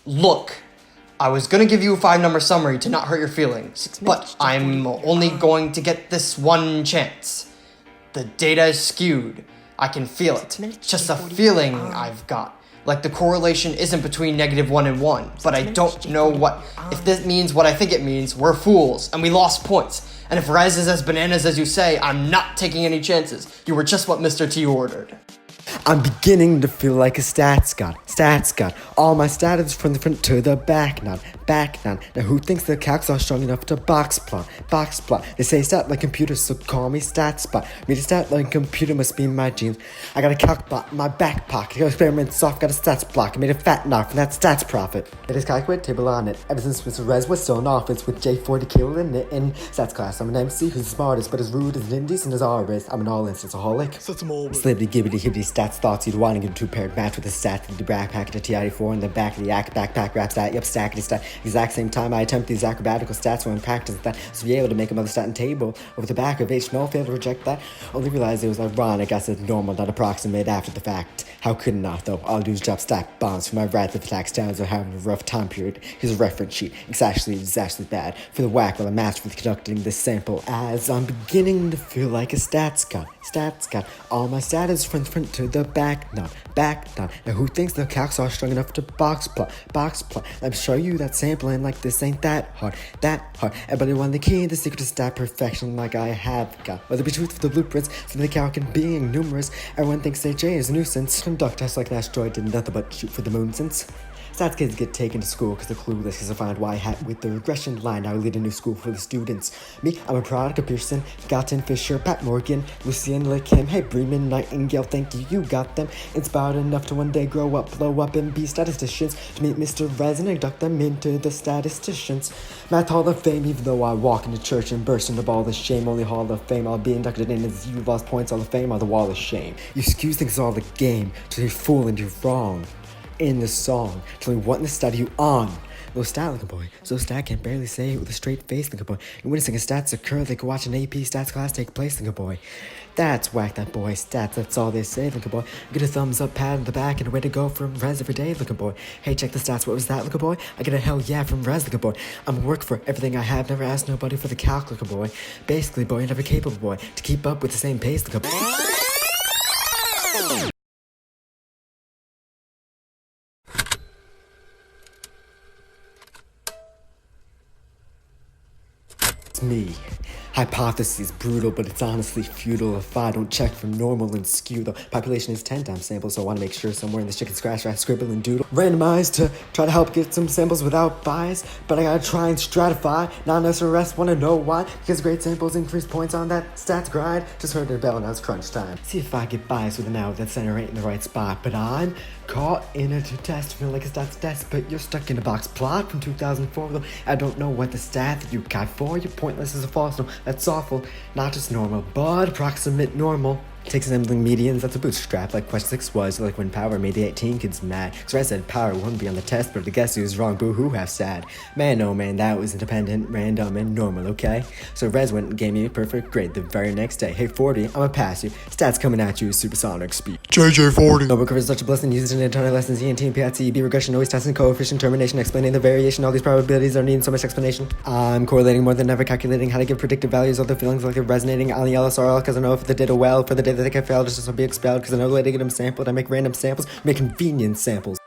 Look, I was gonna give you a 5-number summary to not hurt your feelings, but I'm only going to get this one chance. The data is skewed. I can feel it. It's just a feeling I've got. Like the correlation isn't between -1 and 1, but I don't know if this means what I think it means. We're fools, and we lost points. And if Rez is as bananas as you say, I'm not taking any chances. You were just what Mr. T ordered. I'm beginning to feel like a stats god. All my status from the front to the back now. Now who thinks their calcs are strong enough to box plot? They say stat like computers, so call me stats bot. Me to stat like computer must be my genes. I got a calc bot in my back pocket. I got experiment soft, got a stats block. I made a fat knock from that stats profit. It is calculate table on it. Ever since Mr. Rez was still in office with J40 killing it in stats class. I'm an MC who's the smartest, but as rude as indecent as R is. I'm an all-instanceholic. Slibbity gibbity hibbity stats thoughts you'd want to get a two-paired match with a stat in the backpack and a TI-4 in the back of the backpack rap stat, yep, stackety stat. Exact same time I attempt these acrobatical stats when practice that, so be able to make another stat and table over the back of HTML, failed to reject that. Only realized it was ironic, I said normal, not approximate after the fact. How could not though? All I do is drop stack bombs for my wrath of attacks towns are having a rough time period. Here's a reference sheet. It's actually bad. For the whack while I'm matched with conducting this sample as I'm beginning to feel like a stats god. All my status from front to the back now. Now who thinks the calcs are strong enough to box plot? Let me show you that sampling like this ain't that hard. Everybody want the key, the secret to stat perfection like I have got. Whether it be truth for the blueprints, from the calc and being numerous, everyone thinks AJ is a nuisance. Conduct tests like an asteroid did nothing but shoot for the moon since. Stats kids get taken to school because they're clueless because I find why hat with the regression line. Now I lead a new school for the students. Me, I'm a product of Pearson, Galton, Fisher, Pat Morgan, Lucian, Lick, him, hey, Bremen, Nightingale, thank you, you got them. Inspired enough to one day grow up, blow up, and be statisticians. To meet Mr. Rez and induct them into the statisticians. Math Hall of Fame, even though I walk into church and burst into ball of shame. Only Hall of Fame I'll be inducted in is you lost points, Hall of Fame, or the wall of shame. You excuse things all the game, to be fool and you're wrong. In the song, tell me what in the stat are you on? Little stat looking boy, so stat can barely say it with a straight face looking boy. And witnessing a stats occur, they can watch an AP stats class take place looking boy. That's whack that boy, stats, that's all they say looking boy. Get a thumbs up, pat on the back, and a way to go from Rez every day looking boy. Hey, check the stats, what was that looking boy? I get a hell yeah from Rez looking boy. I'm a work for everything I have, never asked nobody for the calc looking boy. Basically boy, never capable boy, to keep up with the same pace looking boy. Me. Hypothesis brutal, but it's honestly futile if I don't check for normal and skew. The population is 10 times sample, so I want to make sure somewhere in this chicken scratch I scribble and doodle. Randomized to try to help get some samples without bias, but I gotta try and stratify. Not SRS, wanna know why? Because great samples increase points on that stats grind. Just heard their bell, now it's crunch time. See if I get biased with an hour that center ain't in the right spot, but I'm caught in a test, feel like a stats test, but you're stuck in a box plot from 2004. Though I don't know what the stat that you got for. You're pointless as a false. No, that's awful. Not just normal, but approximate normal. Takes assembling medians, that's a bootstrap, like question 6 was, like when Power made the 18 kids mad. Cause I said Power wouldn't be on the test, but the guess who was wrong, boo-hoo, half sad. Man, oh man, that was independent, random, and normal, okay? So Rez went and gave me a perfect grade the very next day. Hey, 40, I'ma pass you. Stats coming at you, supersonic speed. JJ40. Notebook covers such a blessing, uses it in entire lessons, ENT and PIT, B regression, noise testing, coefficient, termination, explaining the variation, all these probabilities are needing so much explanation. I'm correlating more than ever, calculating how to give predictive values, all the feelings like they're resonating on the LSRL, cause I know if they did it well, for the day that they can fail, just be expelled, cause I know the way to get them sampled, I make random samples, make convenient samples.